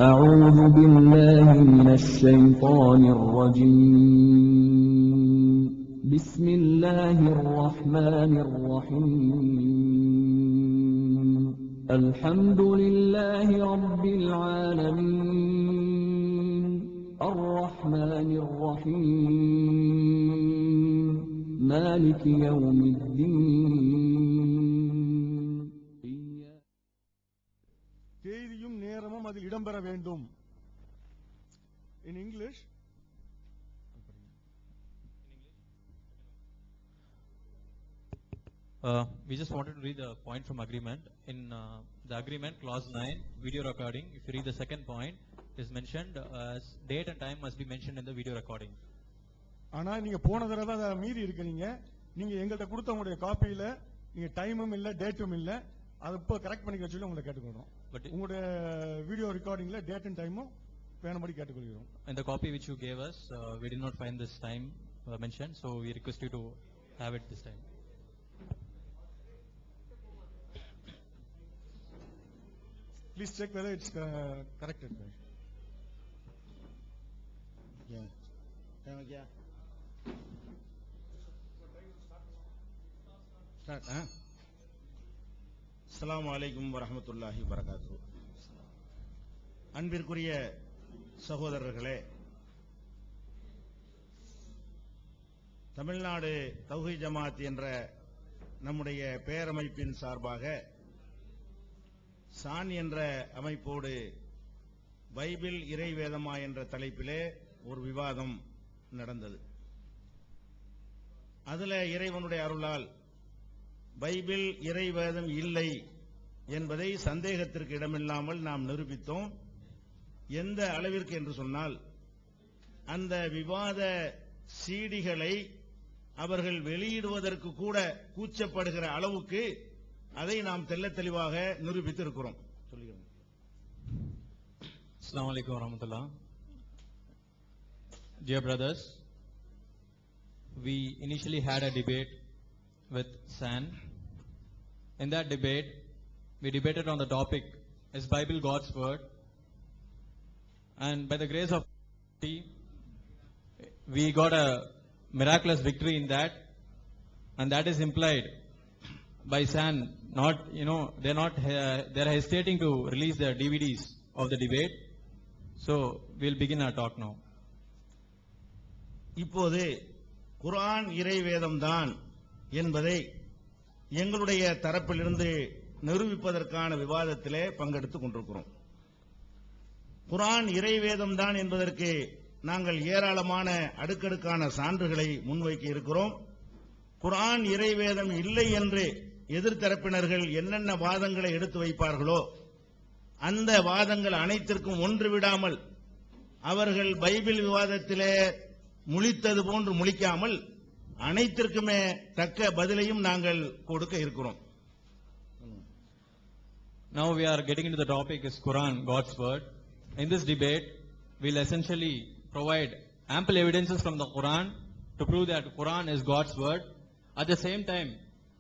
أعوذ بالله من الشيطان الرجيم بسم الله الرحمن الرحيم الحمد لله رب العالمين الرحمن الرحيم مالك يوم الدين தேதியும் நேரமும் அதில் இடம்பெற வேண்டும். In English, we just wanted to read the point from agreement. In the agreement, clause 9, video recording, if you read the second point, is mentioned as date and time must be mentioned in the video recording. ஆனா நீங்க போன தடவை அதை மீறி இருக்கீங்க. நீங்க எங்கள்கிட்ட கொடுத்த உங்களுடைய காப்பியில நீங்க டைமும் இல்ல டேட்டும் இல்ல, அதை இப்போ கரெக்ட் பண்ணிக்க சொல்லி உங்களை கேட்டுக்கொள்றோம். பட் உங்களுடைய வீடியோ ரெக்கார்டிங்ல டேட் அண்ட் டைமும் வேணும்படி கேட்டுக்கொள்கிறோம். In the copy which you gave us, we did not find this time mentioned, so we request you to have it this time. Please check whether it's corrected. Yeah. Yeah. Start, huh? அஸ்ஸலாமு அலைக்கும் வரஹ்மத்துல்லாஹி வபரகாத்துஹு. அன்பிற்குரிய சகோதரர்களே, தமிழ்நாடு தௌஹீத் ஜமாத் என்ற நம்முடைய பேரமைப்பின் சார்பாக San என்ற அமைப்போடு பைபிள் இறைவேதமா என்ற தலைப்பிலே ஒரு விவாதம் நடந்தது. அதுல இறைவனுடைய அருளால் பைபிள் இறைவேதம் இல்லை என்பதை சந்தேகத்திற்கு இடமில்லாமல் நாம் நிரூபித்தோம். எந்த அளவிற்கு என்று சொன்னால், அந்த விவாத சீடிகளை அவர்கள் வெளியிடுவதற்கு கூட கூச்சப்படுகிற அளவுக்கு அதை நாம் தெள்ளத் தெளிவாக நிரூபித்திருக்கிறோம். சொல்லுகிறோம். Assalamu alaikum warahmatullah. Dear brothers, we initially had a debate with San. In that debate, we debated on the topic, is Bible God's word? And by the grace of God, we got a miraculous victory in that, and that is implied by San. Not, they're hesitating to release the DVDs of the debate. So we'll begin our talk now. இப்போது குர்ஆன் இறைவேதம்தான் என்பதை எங்களுடைய தரப்பிலிருந்து நிரூபிப்பதற்கான விவாதத்திலே பங்கெடுத்துக் கொண்டிருக்கிறோம். குர்ஆன் இறைவேதம் தான் என்பதற்கு நாங்கள் ஏராளமான அடுக்கடுக்கான சான்றுகளை முன்வைக்க இருக்கிறோம். குர்ஆன் இறைவேதம் இல்லை என்று எதிர்த்தரப்பினர்கள் என்னென்ன வாதங்களை எடுத்து வைப்பார்களோ அந்த வாதங்கள் அனைத்திற்கும் ஒன்று விடாமல் அவர்கள் பைபிள் விவாதத்திலே முழித்தது போன்று முழிக்காமல் அனைத்திற்குமே தக்க பதிலையும் நாங்கள் கொடுக்க இருக்கிறோம். Now we are getting into the topic, is Quran God's word? In this debate, we'll essentially provide ample evidences from the Quran to prove that Quran is God's word. At the same time,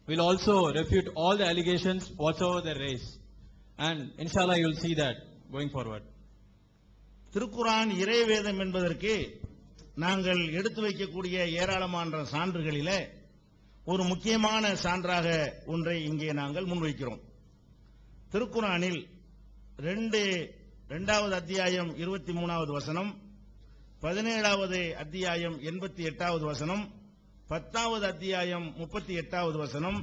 we'll also refute all the allegations whatsoever they raise. And inshallah you will see that going forward. திருக்குர்ஆன் இறைவேதம் என்பதற்கு நாங்கள் எடுத்து வைக்கக்கூடிய ஏராளமான சான்றுகளிலே ஒரு முக்கியமான சான்றாக ஒன்றை இங்கே நாங்கள் முன்வைக்கிறோம். திருக்குர்ஆனில் 2வது அத்தியாயம் 23வது வசனம், 17வது அத்தியாயம் 88வது வசனம், 10வது அத்தியாயம் 38வது வசனம்,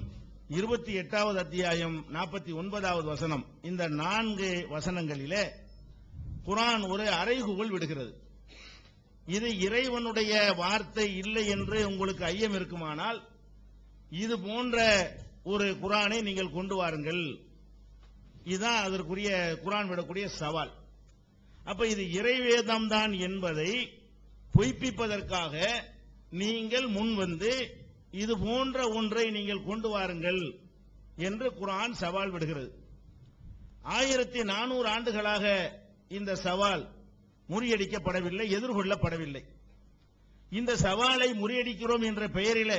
28வது அத்தியாயம் 49வது வசனம், இந்த 4 வசனங்களிலே குர்ஆன் ஒரு அறைகூவல் விடுகிறது. இது இறைவனுடைய வார்த்தை இல்லை என்று உங்களுக்கு ஐயம் இருக்குமானால் இது போன்ற ஒரு குர்ஆனை நீங்கள் கொண்டு வாருங்கள். இதுதான் அதற்குரிய குர்ஆன் விடக்கூடிய சவால். அப்ப இது இறைவேதம் தான் என்பதை பொய்ப்பிப்பதற்காக நீங்கள் முன் வந்து இது போன்ற ஒன்றை நீங்கள் கொண்டு வாருங்கள் என்று குர்ஆன் சவால் விடுகிறது. 1400 ஆண்டுகளாக இந்த சவால் முறியடிக்கப்படவில்லை, எதிர்கொள்ளப்படவில்லை. இந்த சவாலை முறியடிக்கிறோம் என்ற பெயரிலே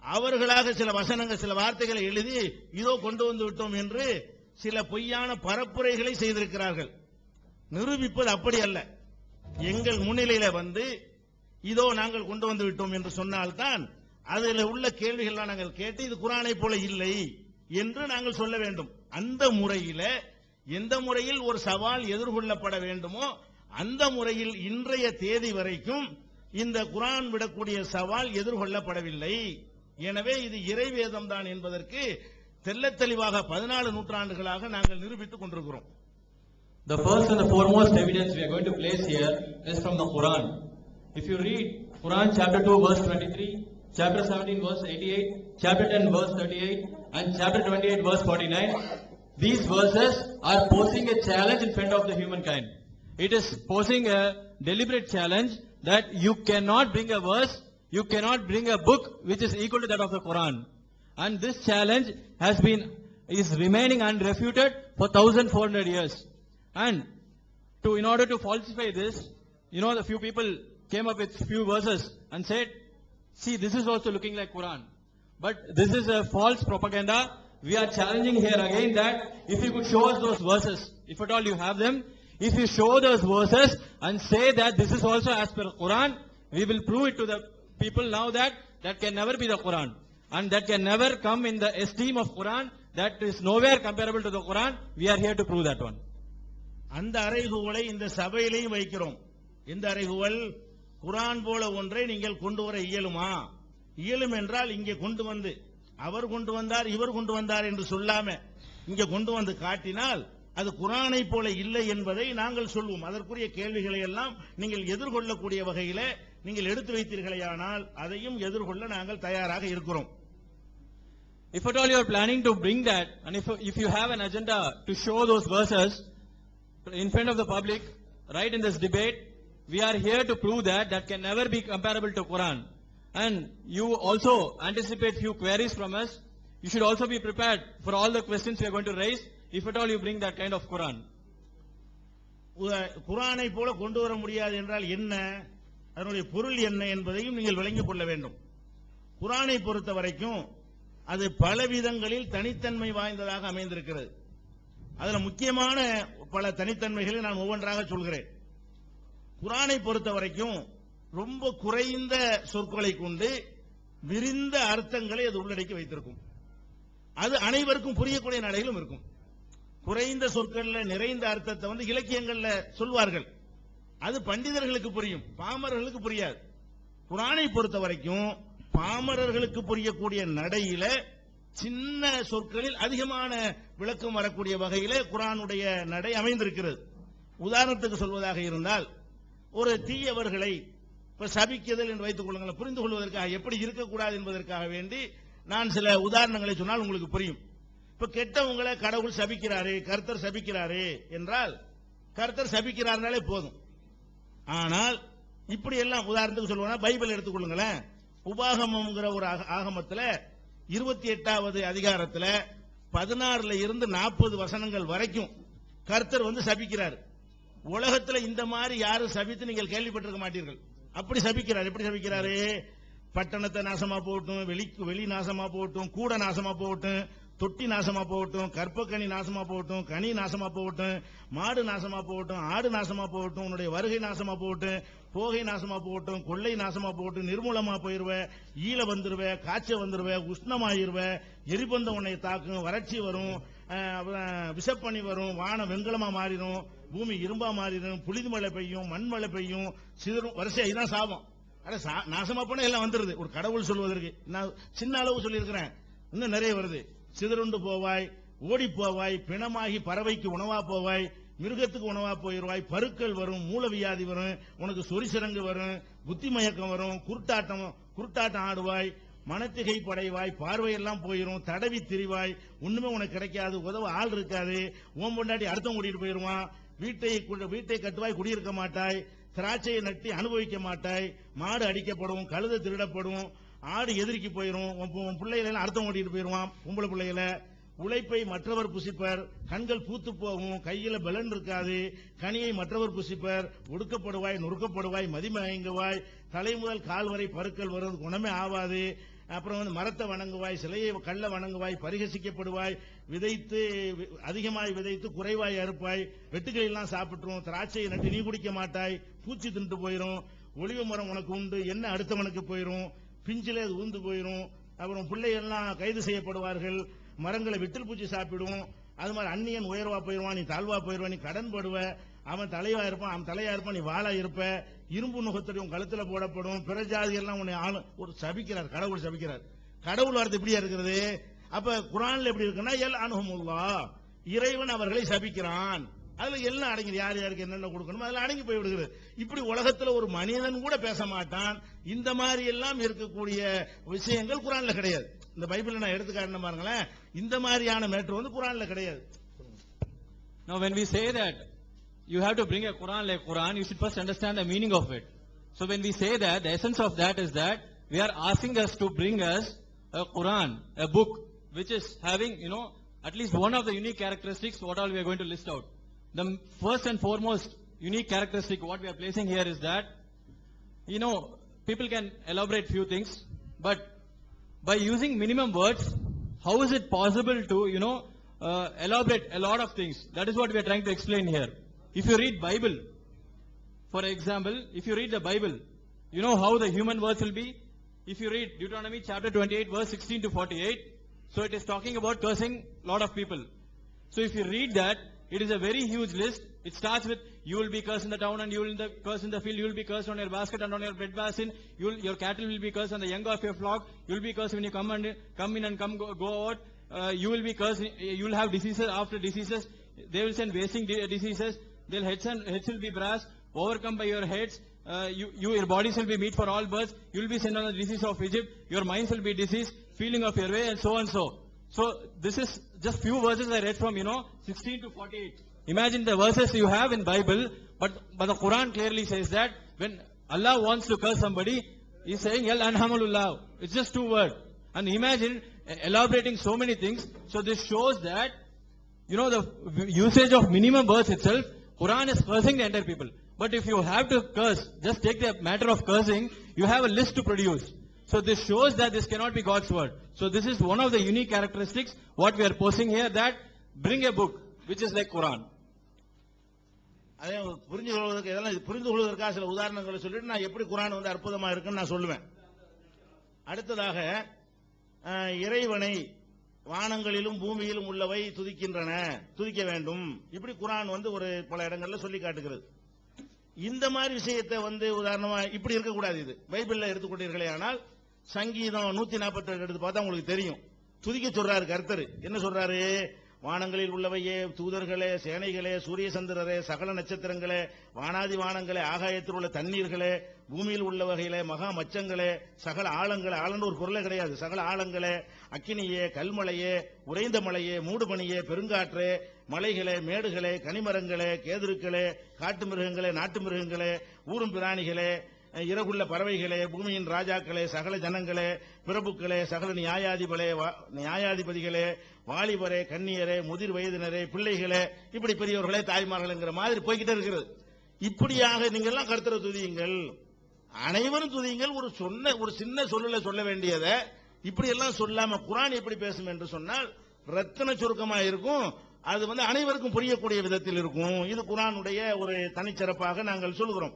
அவர்களாக சில வசனங்கள், சில வார்த்தைகளை எழுதி இதோ கொண்டு வந்து விட்டோம் என்று சில பொய்யான பரப்புரைகளை செய்திருக்கிறார்கள். நிரூபிப்பது அப்படி அல்ல. எங்கள் முன்னிலையில வந்து இதோ நாங்கள் கொண்டு வந்து விட்டோம் என்று சொன்னால்தான் அதில் உள்ள கேள்விகள்லாம் நாங்கள் கேட்டு இது குர்ஆனை போல இல்லை என்று நாங்கள் சொல்ல வேண்டும். அந்த முறையில எந்த முறையில் ஒரு சவால் எதிர்கொள்ளப்பட வேண்டுமோ அந்த முறையில் இன்றைய தேதி வரைக்கும் இந்த குர்ஆன் விடக்கூடிய சவால் எதிர்கொள்ளப்படவில்லை. எனவே இது இறைவேதம் தான் என்பதற்கு தெள்ளத் தெளிவாக 14 நூற்றாண்டுகளாக நாங்கள் நிரூபித்துக் கொண்டிருக்கிறோம். The first and the foremost evidence we are going to place here is from the Quran. If you read Quran chapter 2 verse 23, chapter 17 verse 88, chapter 10 verse 38 and chapter 28 verse 49, these verses are posing a challenge in front of the humankind. It is posing a deliberate challenge that you cannot bring a verse, you cannot bring a book which is equal to that of the Quran. And this challenge is remaining unrefuted for 1400 years. And in order to falsify this, the few people came up with few verses and said, see, this is also looking like Quran. But this is a false propaganda. We are challenging here again that if you could show us those verses, if at all you have them, if you show those verses and say that this is also as per Quran, we will prove it to the people now that can never be the Quran. And that can never come in the esteem of Quran, that is nowhere comparable to the Quran. We are here to prove that one. அந்த அறைகூவலை இந்த சபையிலையும் வைக்கிறோம். இந்த அறைகூவல் குர்ஆன் போல ஒன்றை நீங்கள் கொண்டு வர இயலுமா? இயலும் என்றால் இங்கே கொண்டு வந்து அவர் கொண்டு வந்தார் இவர் கொண்டு வந்தார் என்று சொல்லாம இங்கே கொண்டு வந்து காட்டினால் அது குர்ஆனை போல இல்லை என்பதை நாங்கள் சொல்வோம். அதற்குரிய கேள்விகளை எல்லாம் நீங்கள் எதிர்கொள்ளக்கூடிய வகையில நீங்கள் எடுத்து வைத்தீர்களேயானால் அதையும் எதிர்கொள்ள நாங்கள் தயாராக இருக்கிறோம். If at all you are planning to bring that, and if you have an agenda to show those verses in front of the public, right in this debate, we are here to prove that can never be comparable to Quran. And you also anticipate few queries from us. You should also be prepared for all the questions we are going to raise, if at all you bring that kind of Quran. குர்ஆனை போல கொண்டு வர முடியாது என்றால் என்ன, அதனுடைய பொருள் என்ன என்பதையும் நீங்கள் விளங்கிக் கொள்ள வேண்டும். குர்ஆனை பொறுத்த வரைக்கும் அது பல விதங்களில் தனித்தன்மை வாய்ந்ததாக அமைந்திருக்கிறது. அதுல முக்கியமான பல தனித்தன்மைகளை நான் ஒவ்வொன்றாக சொல்கிறேன். குர்ஆனை பொறுத்த வரைக்கும் ரொம்ப குறைந்த சொற்களை கொண்டு விரிந்த அர்த்தங்களை அது உள்ளடக்கி வைத்திருக்கும். அது அனைவருக்கும் புரியக்கூடிய நடையிலும் இருக்கும். குறைந்த சொற்கள்ல நிறைந்த அர்த்தத்தை இலக்கியங்கள்ல சொல்வார்கள். அது பண்டிதர்களுக்கு புரியும், பாமரர்களுக்கு புரியாது. குர்ஆனை பொறுத்த வரைக்கும் பாமரர்களுக்கு புரியக்கூடிய நடையில சின்ன சொற்களில் அதிகமான விளக்கம் வரக்கூடிய வகையில குர்ஆனுடைய நடை அமைந்திருக்கிறது. உதாரணத்துக்கு சொல்வதாக இருந்தால், ஒரு தீயவர்களை சபிக்குதல் என்று வைத்துக் கொள்ளுங்கள், புரிந்து கொள்வதற்காக எப்படி இருக்கக்கூடாது என்பதற்காக வேண்டி நான் சில உதாரணங்களை சொன்னால் உங்களுக்கு புரியும். இப்ப கெட்டவங்களை கடவுள் சபிக்கிறாரு, கர்த்தர் சபிக்கிறாரு என்றால் கர்த்தர் சபிக்கிறார்னாலே போதும். ஆனால் இப்படி எல்லாம் உதாரணத்துக்கு சொல்லுவோம்னா பைபிள் எடுத்துக்கொள்ளுங்களேன். உபாகமம்ங்கிற ஒரு ஆகமத்துல 28வது அதிகாரத்துல 16ல இருந்து 40 வசனங்கள் வரைக்கும் கர்த்தர் சபிக்கிறார். உலகத்துல இந்த மாதிரி யாரும் சபித்து நீங்கள் கேள்விப்பட்டிருக்க மாட்டீர்கள். அப்படி சபிக்கிறார். எப்படி சபிக்கிறாரு? பட்டணத்தை நாசமா போகட்டும், வெளி நாசமா போகட்டும், கூட நாசமா போகட்டும், தொட்டி நாசமா போகட்டும், கற்பக்கனி நாசமா போகட்டும், கனி நாசமா போகட்டும், மாடு நாசமா போகட்டும், ஆடு நாசமா போகட்டும், உன்னுடைய வருகை நாசமா போகட்டும், போகை நாசமா போகட்டும், கொள்ளை நாசமா போகட்டும், நிர்மூலமா போயிருவ, ஈழ வந்துருவ, காய்ச்ச வந்துருவ, உஷ்ணமாயிருவ, எரிபந்தம் உன்னை தாக்கும், வறட்சி வரும், விஷப்பனி வரும், வானம் வெண்கலமா மாறிடும், பூமி இரும்பா மாறிடும், புழுதிமழை பெய்யும், மண்மழை பெய்யும், சிதறும், வரிசை இதுதான் சாபம். நாசமா போனா எல்லாம் வந்துருது. ஒரு கடவுள் சொல்வதற்கு நான் சின்ன அளவு சொல்லியிருக்கிறேன், இன்னும் நிறைய வருது. சிதறுண்டு போவாய், ஓடி போவாய், பிணமாகி பறவைக்கு உணவா போவாய், மிருகத்துக்கு உணவா போயிருவாய், பருக்கள் வரும், மூலவியாதி வரும், உனக்கு சொரிசிறங்கு வரும், புத்தி மயக்கம் வரும், குருட்டாட்டம் ஆடுவாய், மனத்திகை படைவாய், பார்வையெல்லாம் போயிரும், தடவி திரிவாய், ஒண்ணுமே உனக்கு கிடைக்காது, உதவ ஆள் இருக்காது, ஓம் பொண்டாட்டி அர்த்தம் கூட்டிட்டு போயிருவான், வீட்டை கட்டுவாய், குடியிருக்க மாட்டாய், திராட்சையை நட்டி அனுபவிக்க மாட்டாய், மாடு அடிக்கப்படும், கழுதை திருடப்படும், ஆடு எதிர்க்கு போயிரும், உன் பிள்ளைகளை அர்த்தம் ஓட்டிட்டு போயிருவான், பொம்பளை பிள்ளைகளை. உழைப்பை மற்றவர் புசிப்பர், கண்கள் பூத்து போகும், கையில பலன் இருக்காது, கனியை மற்றவர் புசிப்பர், ஒடுக்கப்படுவாய், நொறுக்கப்படுவாய், மதிமயங்குவாய், தலை முதல் கால் வரை பருக்கள் வரும், குணமே ஆவாது, அப்புறம் வந்து மரத்தை வணங்குவாய், சிலையை கள்ள வணங்குவாய், பரிகசிக்கப்படுவாய், விதைத்து அதிகமாய் விதைத்து குறைவாய் அறுப்பாய், வெட்டுக்கிளி எல்லாம் சாப்பிட்டுரும், திராட்சையை நட்டு நீ குடிக்க மாட்டாய், பூச்சி தின்ட்டு போயிரும், ஒளிவு மரம் உனக்கு உண்டு, என்ன அடுத்தவனுக்கு போயிரும், பிஞ்சிலே அது ஊந்து போயிரும், அப்புறம் பிள்ளைகள்லாம் கைது செய்யப்படுவார்கள், மரங்களை விட்டில் பூச்சி சாப்பிடும், அது மாதிரி அந்நியன் உயர்வா போயிருவான், நீ தாழ்வா போயிருவான், நீ கடன் படுவ, அவன் தலைவா இருப்பான், அவன் தலையா இருப்பான், நீ வாளா இருப்ப, இரும்பு நுகத்தடி உன் கழுத்துல போடப்படும், பிற ஜாதிகள்லாம் உன்னை ஒரு சபிக்கிறார், கடவுள் சபிக்கிறார். கடவுள் வார்த்தை எப்படியா இருக்கிறது? அப்ப குர்ஆன்ல எப்படி இருக்குன்னா எல் அன்ஹுமுல்லாஹ், இறைவன் அவர்களை சபிக்கிறான். அதுல எல்லாம் அடங்கி யார் யாருக்கு என்னென்ன கொடுக்கணும் அதுல அடங்கி போய் விடுகிறது. இப்படி உலகத்துல ஒரு மனிதன் கூட பேச மாட்டான். இந்த மாதிரி எல்லாம் இருக்கக்கூடிய விஷயங்கள் குர்ஆன்ல கிடையாது. இந்த பைபிள்ல நான் எடுத்துக்காட்டுன பாருங்களேன், இந்த மாதிரியான மேட்டர் வந்து குர்ஆன்ல கிடையாது. Now when we say that you have to bring a Quran like Quran, you should first understand the meaning of it. So when we say that, the essence of that is that we are asking us to bring us a Quran, a book which is having, at least one of the unique characteristics what all we are going to list out. The first and foremost unique characteristic what we are placing here is that, people can elaborate few things, but by using minimum words, how is it possible to, elaborate a lot of things? That is what we are trying to explain here. If you read Bible, for example, if you read the Bible, you know how the human words will be? If you read Deuteronomy chapter 28 verse 16 to 48, so it is talking about cursing lot of people. So if you read that, it is a very huge list. It starts with, you will be cursed in the town and you will curse in the field, you will be cursed on your basket and on your bread basin, your cattle will be cursed on the young of your flock, you will be cursed when you come in and go out, you will be cursed, you will have diseases after diseases, they will send wasting diseases, their heads will be brass, overcome by your heads, your bodies will be meat for all birds, you will be sent on the disease of Egypt, your minds will be diseased, feeling of your way, and so and so. So this is just few verses I read from 16 to 48. Imagine the verses you have in Bible, but the Quran clearly says that when Allah wants to curse somebody, He's saying Yal Anhamulullah. It's just 2 words. And imagine elaborating so many things. So this shows that the usage of minimum words itself, Quran is cursing the entire people. But if you have to curse, just take the matter of cursing, you have a list to produce. So this shows that this cannot be God's word. So this is one of the unique characteristics what we are posing here, that bring a book which is like Quran. அதே புரிந்து கொள்வதற்காக சில உதாரணங்களை சொல்லிட்டு நான் எப்படி குர்ஆன் வந்து அற்புதமா இருக்குன்னு நான் சொல்லுவேன். அடுத்ததாக இறைவனை வானங்களிலும் பூமியிலும் உள்ளவை துதிக்க வேண்டும், இப்படி குர்ஆன் வந்து ஒரு பல இடங்கள்ல சொல்லி காட்டுகிறது. இந்த மாதிரி விஷயத்தை வந்து உதாரணமா இப்படி இருக்கக்கூடாது. இது பைபிள்ல எடுத்துக்கொண்டீர்களே ஆனால் சங்கீதம் 147 எடுத்து பார்த்தா உங்களுக்கு தெரியும். துதிக்க சொல்றாரு கர்த்தர். என்ன சொல்றாரு? வானங்களில் உள்ளவையே, தூதர்களே, சேனைகளே, சூரிய சந்திரரே, சகல நட்சத்திரங்களே, வானாதி வானங்களே, ஆகாயத்தில் உள்ள தண்ணீர்களே, பூமியில் உள்ள வகையிலே, மகா மச்சங்களே, சகல ஆழங்களே, ஆழன்னு ஒரு பொருளே கிடையாது, சகல ஆழங்களே, அக்கினியே, கல்மலையே, உறைந்த மலையே, மூடுபனியே, பெருங்காற்றே, மலைகளே, மேடுகளே, கனிமரங்களே, கேதுருக்களே, காட்டு மிருகங்களே, நாட்டு மிருகங்களே, ஊரும் பிராணிகளே, இறகுள்ள பறவைகளே, பூமியின் ராஜாக்களே, சகல ஜனங்களே, பிரபுக்களே, சகல நியாயாதிபதிகளே, வாலிபரே, கன்னியரே, முதிர் வயதினரே, பிள்ளைகளே, இப்படி பெரியவர்களே, தாய்மார்கள்ங்கிற மாதிரி போய்கிட்டே இருக்கிறது. இப்படியாக நீங்க எல்லாம் கர்த்தரை துதியுங்கள், அனைவரும் துதியுங்கள். ஒரு சின்ன சொல்லுல சொல்ல வேண்டியதை இப்படி எல்லாம் சொல்லாம குர்ஆன் எப்படி பேசும் என்று சொன்னால் ரத்தின சுருக்கமா இருக்கும். அது வந்து அனைவருக்கும் புரியக்கூடிய விதத்தில் இருக்கும். இது குர்ஆனுடைய ஒரு தனிச்சிறப்பாக நாங்கள் சொல்கிறோம்.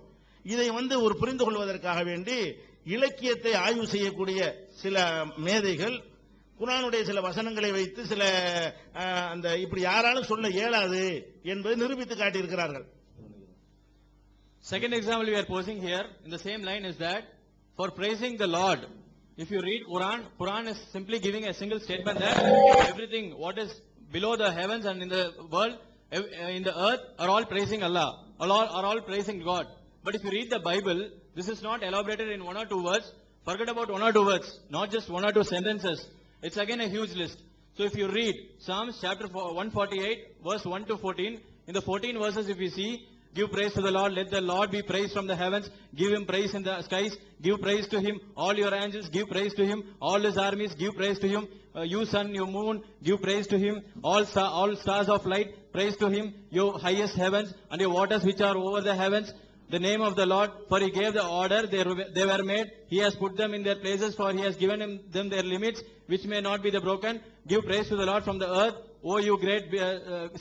இதை வந்து ஒரு புரிந்து கொள்வதற்காக வேண்டி இலக்கியத்தை ஆய்வு செய்யக்கூடிய சில மேதைகள் குர்ஆனுடைய சில வசனங்களை வைத்து சில அந்த இப்படி யாராலும் சொல்ல இயலாது என்பதை நிரூபித்து காட்டியிருக்கிறார்கள். Second example we are posing here in the same line is that for praising the Lord, if you read Quran is simply giving a single statement that everything what is below the heavens and in the world, in the earth are all praising Allah, are all praising God. But if you read the Bible, this is not elaborated in 1 or 2 words. Forget about 1 or 2 words, not just 1 or 2 sentences. It's again a huge list. So if you read Psalms chapter 148 verse 1 to 14, in the 14 verses if you see, give praise to the Lord, let the Lord be praised from the heavens, give him praise in the skies, give praise to him, all your angels, give praise to him, all his armies, give praise to him, you sun, you moon, give praise to him, all stars of light, praise to him, you highest heavens and your waters which are over the heavens, the name of the Lord, for he gave the order, they were made, he has put them in their places, for he has given them their limits, which may not be broken. Give praise to the Lord from the earth, O you great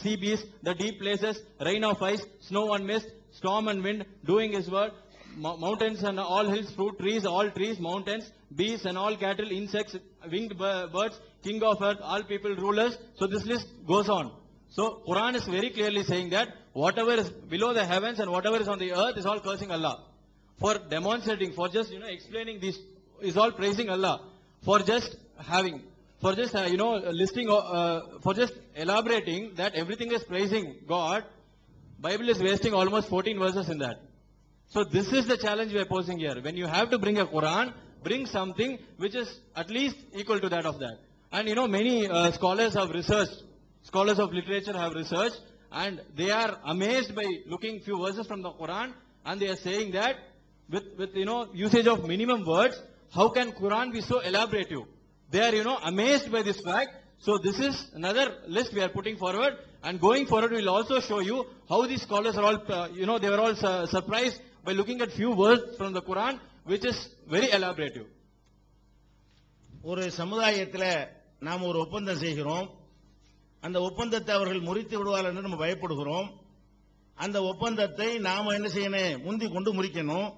sea beasts, the deep places, rain of ice, snow and mist, storm and wind, doing his word, mountains and all hills, fruit trees, all trees, mountains, beasts and all cattle, insects, winged birds, king of earth, all people, rulers. So this list goes on. So Quran is very clearly saying that whatever is below the heavens and whatever is on the earth is all cursing Allah. For demonstrating, for just explaining this, is all praising Allah. For just having, for just listing, for just elaborating that everything is praising God, Bible is wasting almost 14 verses in that. So this is the challenge we are posing here. When you have to bring a Quran, bring something which is at least equal to that of that. And many scholars have researched, scholars of literature have researched, and they are amazed by looking few verses from the Quran, and they are saying that with usage of minimum words, how can Quran be so elaborative? They are amazed by this fact. So this is another list we are putting forward, and going forward we will also show you how these scholars are all they were all surprised by looking at few words from the Quran, which is very elaborative. ஒரு சமுதாயத்தில் நாம் ஒரு ஒப்பந்தம் செய்கிறோம், அந்த ஒப்பந்தத்தை அவர்கள் முறித்து விடுவார்கள் என்று நம்ம பயப்படுகிறோம். அந்த ஒப்பந்தத்தை நாம என்ன செய்யணும், முந்தி கொண்டு முறிக்கணும்.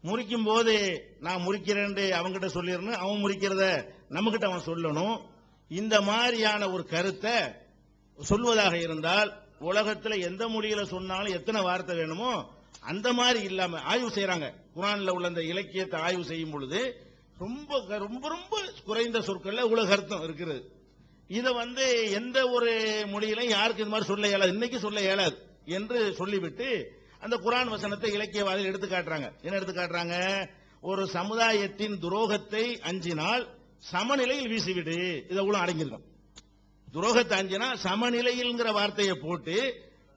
முறிக்கும் போது நான் முறிக்கிறேன் அவங்ககிட்ட சொல்லிடணும், அவன் முறிக்கிறத நம்மகிட்ட அவன் சொல்லணும். இந்த மாதிரியான ஒரு கருத்தை சொல்வதாக இருந்தால் உலகத்தில் எந்த மொழியில சொன்னாலும் எத்தனை வார்த்தை வேணுமோ அந்த மாதிரி இல்லாம ஆய்வு செய்யறாங்க. குர்ஆன்ல உள்ள அந்த இலக்கியத்தை ஆய்வு செய்யும் பொழுது ரொம்ப ரொம்ப ரொம்ப குறைந்த சொற்கள்ல உலக அர்த்தம் இருக்கிறது. இதை எந்த ஒரு மொழியிலும் யாருக்கு இந்த மாதிரி சொல்ல இயலாது, இன்னைக்கு சொல்ல இயலாது என்று சொல்லிவிட்டு அந்த குர்ஆன் வசனத்தை இலக்கியவாதிகள் எடுத்து காட்டுறாங்க. என்ன எடுத்து காட்டுறாங்க? ஒரு சமுதாயத்தின் துரோகத்தை அஞ்சினால் சமநிலையில் வீசிவிடு, இதை உள்ள அடங்கியிருக்கும். துரோகத்தை அஞ்சினா சமநிலையில்ங்கிற வார்த்தையை போட்டு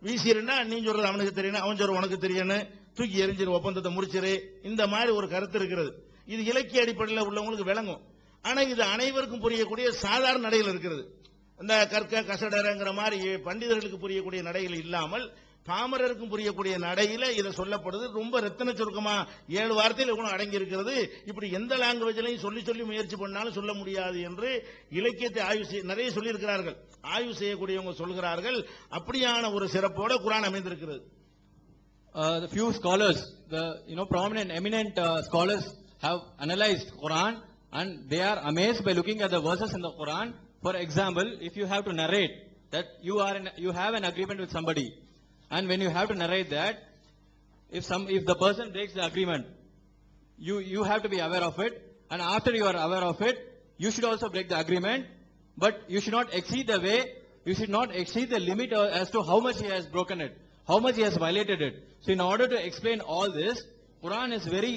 வீசிருந்தா, நீ சொல்றது அவனுக்கு தெரியணும், அவன் சொல்ற உனக்கு தெரியணும், தூக்கி எரிஞ்சிரு, ஒப்பந்தத்தை முடிச்சிரு, இந்த மாதிரி ஒரு கருத்து இருக்கிறது. இது இலக்கிய அடிப்படையில் உள்ளவங்களுக்கு விளங்கும். ஆனா இது அனைவருக்கும் புரியக்கூடிய சாதாரண நடையில் இருக்கிறது. இந்த கற்க கசடரங்கிற மாதிரி பண்டிதர்களுக்கு புரியக்கூடிய நடையில் இல்லாமல் பாமரருக்கும் புரியக்கூடிய நடையில இதை சொல்லப்படுது. ரொம்ப ரத்தின சுருக்கமா 7 வார்த்தையில் கூட அடங்கி இருக்கிறது. இப்படி எந்த லாங்குவேஜ்லையும் சொல்லி சொல்லி முயற்சி பண்ணாலும் சொல்ல முடியாது என்று இலக்கியத்தை ஆய்வு நிறைய சொல்லி இருக்கிறார்கள். ஆய்வு செய்யக்கூடியவங்க சொல்கிறார்கள். அப்படியான ஒரு சிறப்போட குர்ஆன் அமைந்திருக்கிறது. The few scholars, the prominent, eminent scholars have analyzed Quran, and they are amazed by looking at the verses in the Quran. For example, if you have to narrate that you have an agreement with somebody, and when you have to narrate that, if the person breaks the agreement, you have to be aware of it, and after you are aware of it, you should also break the agreement, but you should not exceed the limit as to how much he has broken it, how much he has violated it. So in order to explain all this, Quran is very,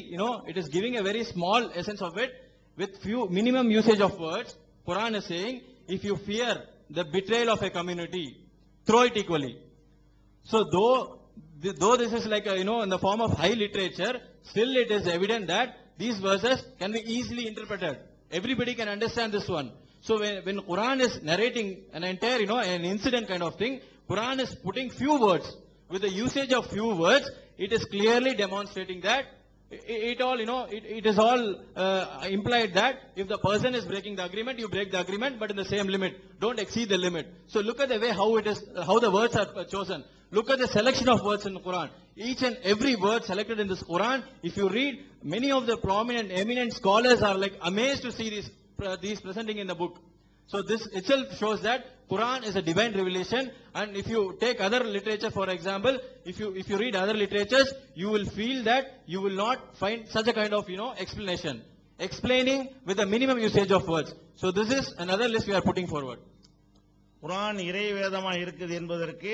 it is giving a very small essence of it with few minimum usage of words. Quran is saying, if you fear the betrayal of a community, throw it equally. So though this is like in the form of high literature, still it is evident that these verses can be easily interpreted. Everybody can understand this one. So when Quran is narrating an entire an incident kind of thing, Quran is putting few words. With the usage of few words, it is clearly demonstrating that it is all implied that if the person is breaking the agreement, you break the agreement, but in the same limit. Don't exceed the limit. So look at the way how the words are chosen. Look at the selection of words in the Quran. Each and every word selected in this Quran, if you read, many of the prominent, eminent scholars are like amazed to see these presenting in the book. So this itself shows that Quran is a divine revelation, and if you take other literature, for example, if you read other literatures, you will feel that you will not find such a kind of explanation, explaining with a minimum usage of words. So this is another list we are putting forward. குர்ஆன் இறை வேதமா இருக்குது என்பதற்கு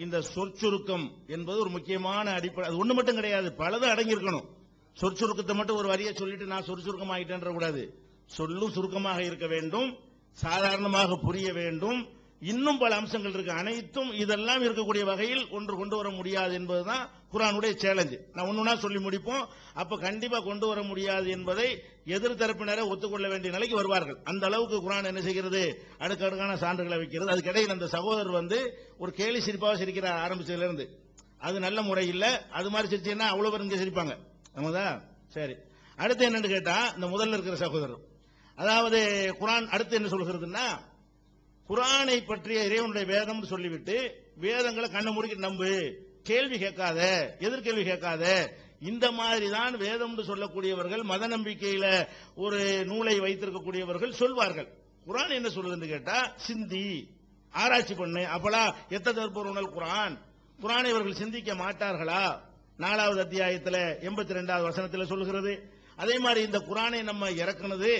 இந்த சொற்சுருக்கம் என்பது ஒரு முக்கியமான அடிப்படை. அது ஒண்ணு மட்டும் கிடையாது, பலது அடங்கி இருக்கணும். சொற்சுருக்கத்தை மட்டும் ஒரு வரியை சொல்லிட்டு நான் சொற்சுருக்கமாயிட்டேன்ற கூடாது. சொல்லும் சுருக்கமாக இருக்க வேண்டும், சாதாரணமாக புரிய வேண்டும். இன்னும் பல அம்சங்கள் இருக்கு. அனைத்தும் இதெல்லாம் இருக்கக்கூடிய வகையில் ஒன்று கொண்டு வர முடியாது என்பதுதான் குர்ஆனுடைய சேலஞ்சு. நான் ஒண்ணுனா சொல்லி முடிப்போம். அப்ப கண்டிப்பா கொண்டு வர முடியாது என்பதை எதிர்த்தரப்பினரை ஒத்துக்கொள்ள வேண்டிய நிலைக்கு வருவார்கள். அந்த அளவுக்கு குர்ஆன் என்ன செய்கிறது, அடுக்கடுக்கான சான்றுகளை வைக்கிறது. அதுக்கிடையில் அந்த சகோதரர் ஒரு கேலி சிரிப்பாக சிரிக்கிறார் ஆரம்பிச்சதுல இருந்து. அது நல்ல முறை இல்ல. அது மாதிரி சிரிச்சீங்கன்னா அவ்வளவு பேர் இங்க சிரிப்பாங்க. நமதான் சரி. அடுத்து என்னன்னு கேட்டா, இந்த முதல்ல இருக்கிற சகோதரர், அதாவது குர்ஆன் அடுத்து என்ன சொல்கிறதுன்னா, குர்ஆனை பற்றிய இறைவனுடைய வேதம் சொல்லிவிட்டு வேதங்களை கண்ண மூடிக்கிட்டு நம்பு, கேள்வி கேட்காத, எதிர்கேள்வி கேட்காத, இந்த மாதிரி தான் வேதம் சொல்லக்கூடியவர்கள், மத நம்பிக்கையில ஒரு நூலை வைத்திருக்கக்கூடியவர்கள் சொல்வார்கள். குர்ஆன் என்ன சொல்லுதுன்னு கேட்டா, சிந்தி, ஆராய்ச்சி பண்ணு. அப்பலா எத்ததற்பொருணல் குர்ஆன், குர்ஆனை இவர்கள் சிந்திக்க மாட்டார்களா? 4வது அத்தியாயத்தில் 82வது வசனத்தில் சொல்லுகிறது. அதே மாதிரி இந்த குர்ஆனை நம்ம இறக்குனது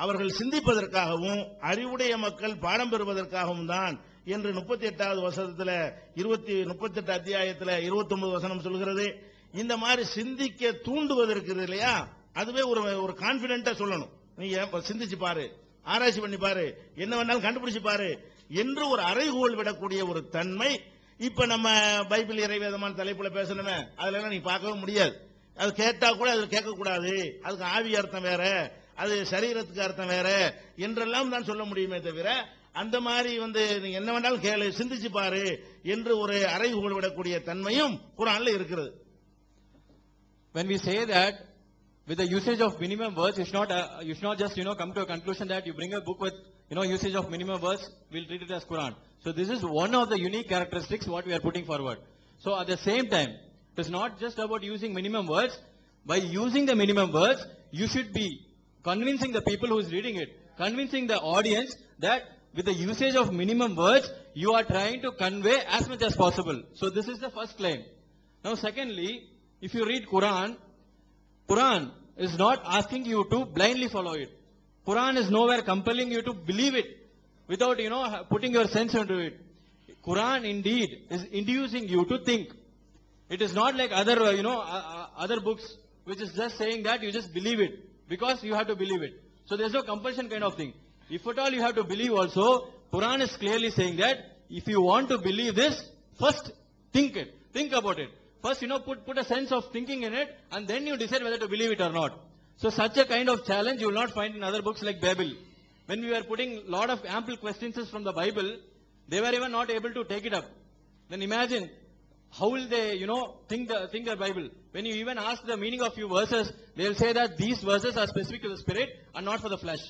அவர்கள் சிந்திப்பதற்காகவும் அறிவுடைய மக்கள் பாடம் பெறுவதற்காகவும் தான் என்று 38வது வசனத்தில் 38 அத்தியாயத்தில் 29 வசனம் சொல்கிறது. இந்த மாதிரி சிந்திக்க தூண்டுவதற்கு இல்லையா, அதுவே ஒரு கான்பிடென்டா சொல்லணும். நீங்க சிந்திச்சு பாரு, ஆராய்ச்சி பண்ணி பாரு, என்ன வேணாலும் கண்டுபிடிச்சு பாரு என்று ஒரு அறைகோல் விடக்கூடிய ஒரு தன்மை. இப்ப நம்ம பைபிள் இறைவேதமான தலைப்புல பேசணுமே, அதுல எல்லாம் நீங்க பார்க்கவே முடியாது. அது கேட்டா கூட அது கேட்க கூடாது, அதுக்கு ஆவி அர்த்தம் வேற, அது சரீரத்துக்கு அர்த்தம் வேற என்றெல்லாம் தான் சொல்ல முடியுமே தவிர, அந்த மாதிரி நீங்க என்ன வேணாலும் கேளு, சிந்திச்சு பாரு என்று ஒரு அறைகோல் விடக்கூடிய தன்மையும் குர்ஆன்ல இருக்கிறது. When we say that with the usage of minimum words, you should not just come to a conclusion that you bring a book with usage of minimum words, we'll treat it as Quran. So this is one of the unique characteristics what we are putting forward. So at the same time, it is not just about using minimum words. By using the minimum words, you should be convincing the people who is reading it, convincing the audience that with the usage of minimum words, you are trying to convey as much as possible. So this is the first claim. Now secondly, if you read Quran is not asking you to blindly follow it. Quran is nowhere compelling you to believe it without, putting your sense into it. Quran indeed is inducing you to think. It is not like other books which is just saying that you just believe it because you have to believe it. So there's no compulsion kind of thing. If at all you have to believe also, Quran is clearly saying that if you want to believe this, first think about it. First, put a sense of thinking in it, and then you decide whether to believe it or not. So such a kind of challenge you will not find in other books like Bible. When we were putting a lot of ample questions from the Bible, they were even not able to take it up. Then imagine, how will they, think the Bible? When you even ask the meaning of few verses, they will say that these verses are specific to the spirit and not for the flesh.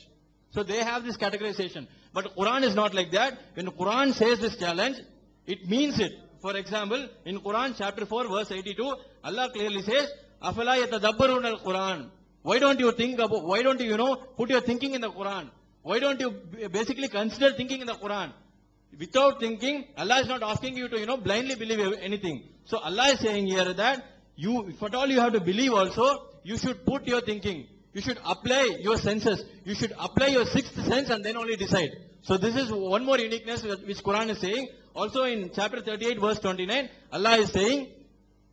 So they have this categorization. But Quran is not like that. When Quran says this challenge, it means it. For example, in Quran chapter 4 verse 82, Allah clearly says, "Afala yatadabbaruna al-Quran." Why don't you put your thinking in the Quran? Why don't you basically consider thinking in the Quran? Without thinking, Allah is not asking you to, blindly believe anything. So Allah is saying here that if at all you have to believe also, you should put your thinking. You should apply your senses. You should apply your sixth sense and then only decide. So this is one more uniqueness which Quran is saying. Also in chapter 38 verse 29, Allah is saying,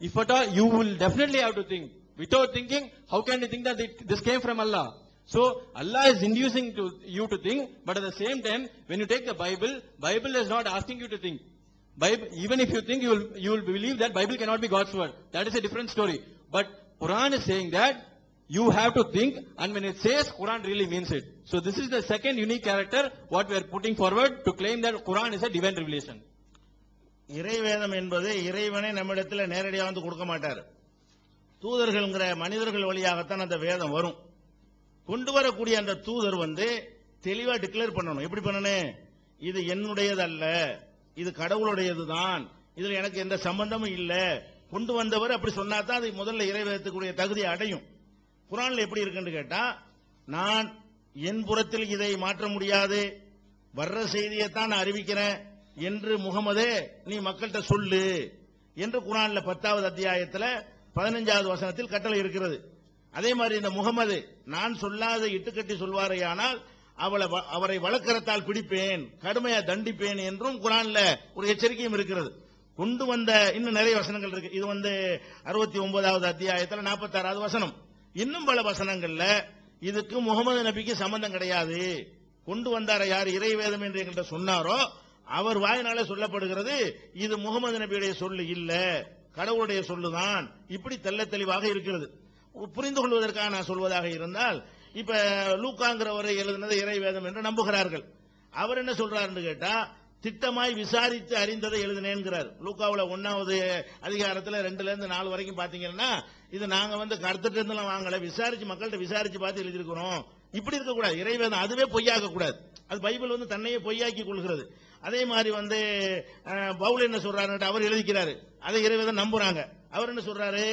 if at all, you will definitely have to think. Without thinking, how can you think that this came from Allah? So Allah is inducing you to think, but at the same time, when you take the Bible is not asking you to think. Even if you think, you will believe that Bible cannot be God's word. That is a different story. But Quran is saying that you have to think, and when it says, Quran really means it. So this is the second unique character what we are putting forward to claim that Quran is a divine revelation. இறைவேதம் என்பது இறைவனை நம்மிடத்தில் நேரடியாக கொடுக்க மாட்டார். தூதர்கள்ங்கிற மனிதர்கள் வழியாகத்தான் அந்த வேதம் வரும். கொண்டு வரக்கூடிய அந்த தூதர் தெளிவா டிக்ளேர் பண்ணணும். எப்படி பண்ணணும்? இது என்னுடையதல்ல, இது கடவுளுடையதுதான், இதுல எனக்கு எந்த சம்பந்தமும் இல்ல. கொண்டு வந்தவர் அப்படி சொன்னாதான் அது முதல்ல இறைவேதத்துக்குரிய தகுதியை அடையும். குர்ஆன்ல எப்படி இருக்குன்னு கேட்டா, நான் என் புறத்தில் இதை மாற்ற முடியாது, வர்ற செய்தியைத்தான் நான் அறிவிக்கிறேன் என்று முகமதே நீ மக்கள்கிட்ட சொல்லு என்று குர்ஆன்ல 10வது அத்தியாயத்தில் 15வது வசனத்தில் கட்டளை இருக்கிறது. அதே மாதிரி இந்த முகமது நான் சொல்லாத இட்டுக்கட்டி சொல்வாரையானால் அவரை வழக்கரத்தால் பிடிப்பேன், கடுமையா தண்டிப்பேன் என்றும் குர்ஆன்ல ஒரு எச்சரிக்கையும் இருக்கிறது. கொண்டு வந்த இன்னும் நிறைய வசனங்கள் இருக்கு. இது 69வது அத்தியாயத்தில் 46வது வசனம். இன்னும் பல வசனங்கள்ல இதுக்கு முகமது நபிக்கு சம்பந்தம் கிடையாது. கொண்டு வந்தார யார் இறைவேதம் என்று என்கிட்ட சொன்னாரோ அவர் வாயினாலே சொல்லப்படுகிறது, இது முகமது நபியுடைய சொல்லு இல்ல, கடவுளுடைய சொல்லுதான். இப்படி தெள்ள தெளிவாக இருக்கிறது. புரிந்து கொள்வதற்காக நான் சொல்வதாக இருந்தால், இப்ப லூக்காங்கிறவரை எழுதினது இறைவேதம் என்று நம்புகிறார்கள். அவர் என்ன சொல்றாருன்னு கேட்டா, திட்டமாய் விசாரித்து அறிந்ததை எழுதினேங்கிறார். லூக்காவுல 1வது அதிகாரத்துல 2ல இருந்து 4 வரைக்கும் பாத்தீங்கன்னா, இது நாங்க கருத்துட்டு இருந்தெல்லாம் வாங்கல, விசாரிச்சு மக்கள்கிட்ட விசாரிச்சு பார்த்து எழுதியிருக்கிறோம். இப்படி இருக்கக்கூடாது. இறைவேதம் அதுவே பொய்யாக்க கூடாது. அது பைபிள் தன்னையே பொய்யாக்கி கொள்கிறது. அதே மாதிரி பவுல் என்ன சொல்றாரு, அவர் எழுதிக்கிறாரு, அதை இறைவேதம் நம்புறாங்க. அவர் என்ன சொல்றாரு,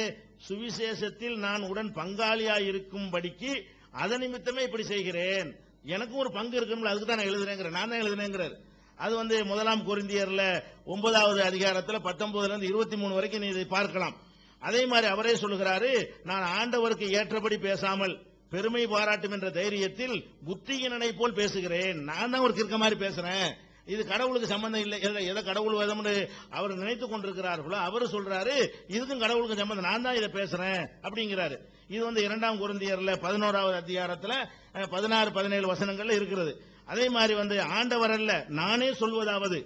சுவிசேஷத்தில் நான் உடன் பங்காளியா இருக்கும்படிக்கு அதன் நிமித்தமே இப்படி செய்கிறேன், எனக்கும் ஒரு பங்கு இருக்கும்ல, அதுக்கு தான் நான் எழுதுறேங்கிறேன், நான் தான் எழுதுனேங்கிறார். அது 1 கொரிந்தியர்ல 9வது அதிகாரத்தில் 19ல இருந்து 23 வரைக்கும் நீ இதை பார்க்கலாம். அதே மாதிரி அவரே சொல்லுகிறாரு, நான் ஆண்டவருக்கு ஏற்றபடி பேசாமல் பெருமை பாராட்டும் என்ற தைரியத்தில் புத்தியினனை போல் பேசுகிறேன். நான் தான் ஒரு கிறுக்க மாதிரி பேசுறேன், இது கடவுளுக்கு சம்பந்தம் இல்லை. எதை கடவுள் வேதம்னு அவர் நினைத்துக் கொண்டிருக்கிறார்களோ அவர் சொல்றாரு, இதுக்கும் கடவுளுக்கு சம்பந்தம், நான் தான் இதை பேசுறேன் அப்படிங்கிறாரு. இது 2 கொரிந்தியர்ல 11வது அதிகாரத்துல 16-17 வசனங்கள்ல இருக்கிறது. அதே மாதிரி ஆண்டவர் அல்ல நானே சொல்வதாவது,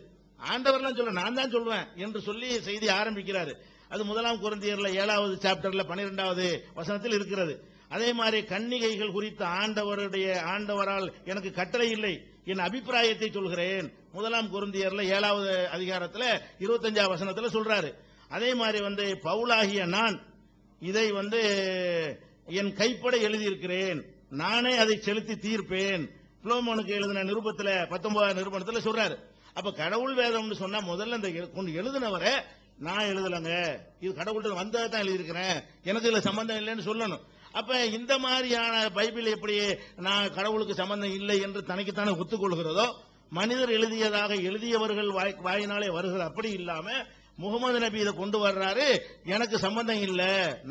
ஆண்டவர்லாம் சொல்ல நான் தான் சொல்வேன் என்று சொல்லி செய்தி ஆரம்பிக்கிறாரு. அது 1 கொரிந்தியர்ல 7வது சாப்டர்ல 12வது வசனத்தில் இருக்கிறது. அதே மாதிரி கன்னிகைகள் குறித்த ஆண்டவரால் எனக்கு கட்டளை இல்லை, என் அபிப்பிராயத்தை சொல்கிறேன். 1 கொரிந்தியர்ல 7வது அதிகாரத்துல 25வது வசனத்துல சொல்றாரு. அதே மாதிரி பவுலாகிய நான் இதை என் கைப்பட எழுதியிருக்கிறேன், நானே அதை செலுத்தி தீர்ப்பேன். பிலோமோனுக்கு எழுதின நிருபத்துல 19வது நிருபத்துல சொல்றாரு. அப்ப கடவுள் வேதம்னு சொன்னா முதல்ல இந்த எழுதினவரை நான் எழுதலங்க, இது கடவுள்கிட்ட வந்ததை தான் எழுதியிருக்கிறேன், எனக்கு இதுல சம்பந்தம் இல்லைன்னு சொல்லணும். அப்ப இந்த மாதிரியான பைபிள் எப்படி நான் கடவுளுக்கு சம்பந்தம் இல்லை என்று தனக்குத்தானே ஒத்துக்கொள்கிறதோ, மனிதர் எழுதியவர்கள் வாயினாலே வருகிற அப்படி இல்லாம முகமது நபி இதை கொண்டு வர்றாரு, எனக்கு சம்பந்தம் இல்ல,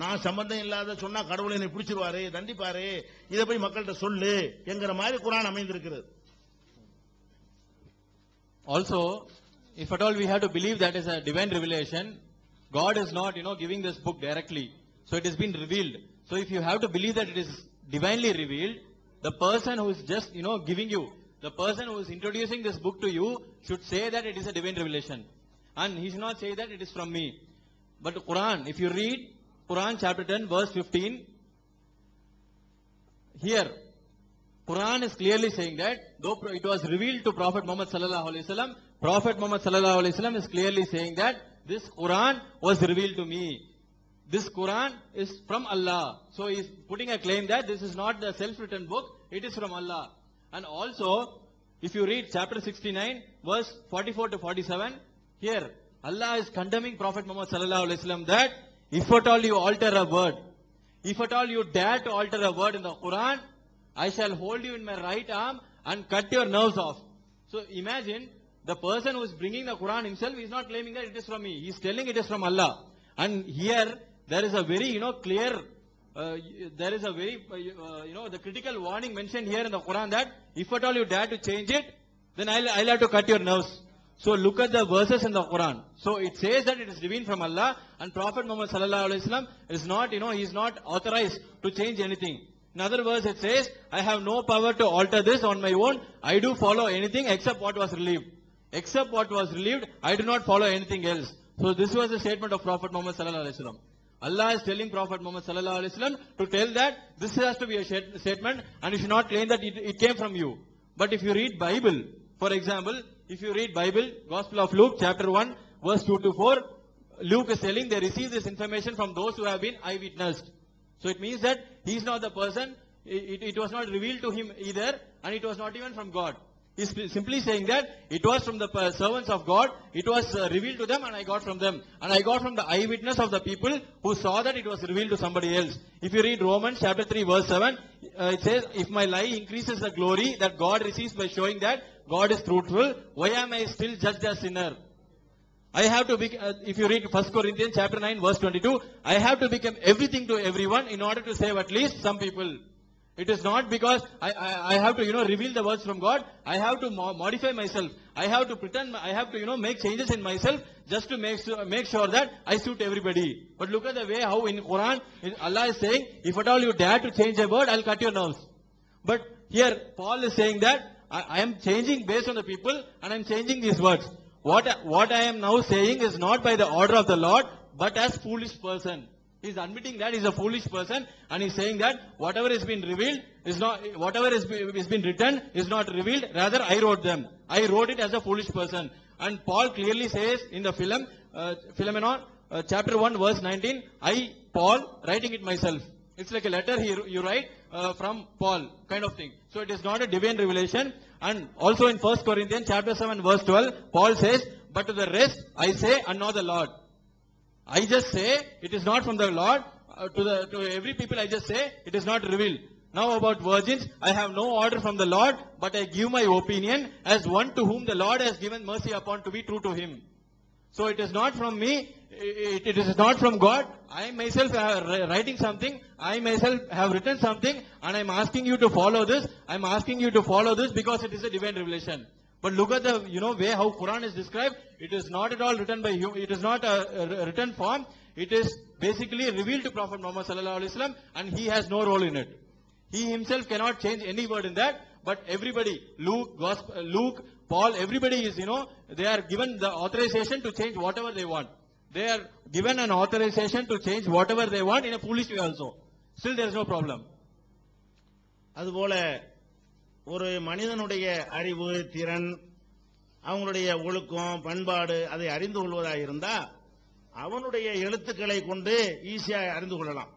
நான் சம்பந்தம் இல்லாத சொன்னா கடவுளை என்னை பிடிச்சிருவாரு, தண்டிப்பாரு, இதை போய் மக்கள்கிட்ட சொல்லு என்கிற மாதிரி குர்ஆன் அமைந்திருக்கிறது. Also, if at all we have to believe that is a divine revelation, God is not, giving this book directly. So it has been revealed. So if you have to believe that it is divinely revealed, the person who is just, giving you, the person who is introducing this book to you should say that it is a divine revelation. And he should not say that it is from me. But Quran, if you read Quran chapter 10 verse 15, here Quran is clearly saying that though it was revealed to Prophet Muhammad sallallahu alaihi wasallam, Prophet Muhammad sallallahu alaihi wasallam is clearly saying that this Quran was revealed to me. This Quran is from Allah. So he is putting a claim that this is not the self-written book, it is from Allah. And also, if you read chapter 69 verse 44 to 47, here Allah is condemning Prophet Muhammad sallallahu alaihi wasallam that if at all you alter a word, if at all you dare to alter a word in the Quran, I shall hold you in my right arm and cut your nerves off. So imagine the person who is bringing the Quran himself is not claiming that it is from me. He is telling it is from Allah. And here there is a very, clear, there is a very, the critical warning mentioned here in the Quran that if at all you dare to change it, then I'll have to cut your nerves. So look at the verses in the Quran. So it says that it is divine from Allah, and Prophet Muhammad sallallahu alaihi wasallam is not, he is not authorized to change anything. In other words, it says, I have no power to alter this on my own. I do follow anything except what was relieved. Except what was relieved, I do not follow anything else. So this was the statement of Prophet Muhammad sallallahu alaihi wasallam. Allah is telling Prophet Muhammad sallallahu alaihi wasallam to tell that this has to be a statement, and you should not claim that it came from you. But if you read Bible, for example, if you read Bible, Gospel of Luke, chapter 1, verse 2 to 4, Luke is telling they receive this information from those who have been eyewitnessed. So it means that he is not the person, it was not revealed to him either, and it was not even from God. He is simply saying that it was from the servants of God, it was revealed to them, and I got from them. And I got from the eyewitness of the people who saw that it was revealed to somebody else. If you read Romans chapter 3 verse 7, it says, if my lie increases the glory that God receives by showing that God is truthful, why am I still judged as sinner? I have to be, if you read 1 Corinthians chapter 9 verse 22, I have to become everything to everyone in order to save at least some people. It is not because I have to, reveal the words from God. I have to modify myself. I have to pretend, I have to, make changes in myself just to make sure that I suit everybody. But look at the way how in Quran, Allah is saying, if at all you dare to change a word, I'll cut your nerves. But here, Paul is saying that I am changing based on the people and I am changing these words. What I am now saying is not by the order of the Lord, but as foolish person. He is admitting that he is a foolish person, and he is saying that whatever has been revealed is not, whatever has been written is not revealed, rather I wrote them. I wrote it as a foolish person. And Paul clearly says in the Philemon, chapter 1, verse 19, I, Paul, writing it myself. It's like a letter you write from Paul, kind of thing. So it is not a divine revelation. And also in 1 Corinthians chapter 7, verse 12, Paul says, but to the rest I say, and not the Lord. I just say, it is not from the Lord. To every people I just say, it is not revealed. Now about virgins, I have no order from the Lord, but I give my opinion as one to whom the Lord has given mercy upon to be true to him. So it is not from me, it is not from God. I myself am writing something, I myself have written something, and I am asking you to follow this. I am asking you to follow this because it is a divine revelation. But look at the way how Quran is described. It is not at all written by it is not a written form. It is basically revealed to Prophet Muhammad sallallahu alaihi wasallam, and he has no role in it. He himself cannot change any word in that, but everybody, Luke, Paul, everybody is, they are given the authorization to change whatever they want. They are given an authorization to change whatever they want in a foolish way also. Still there is no problem. அதுபோல ஒரு மனிதனுடைய அறிவு, திறன், அவங்களுடைய ஒழுக்கம், பண்பாடு அதை அறிந்து கொள்வதாக இருந்தா அவனுடைய எழுத்துக்களை கொண்டு ஈஸியா அறிந்து கொள்ளலாம்.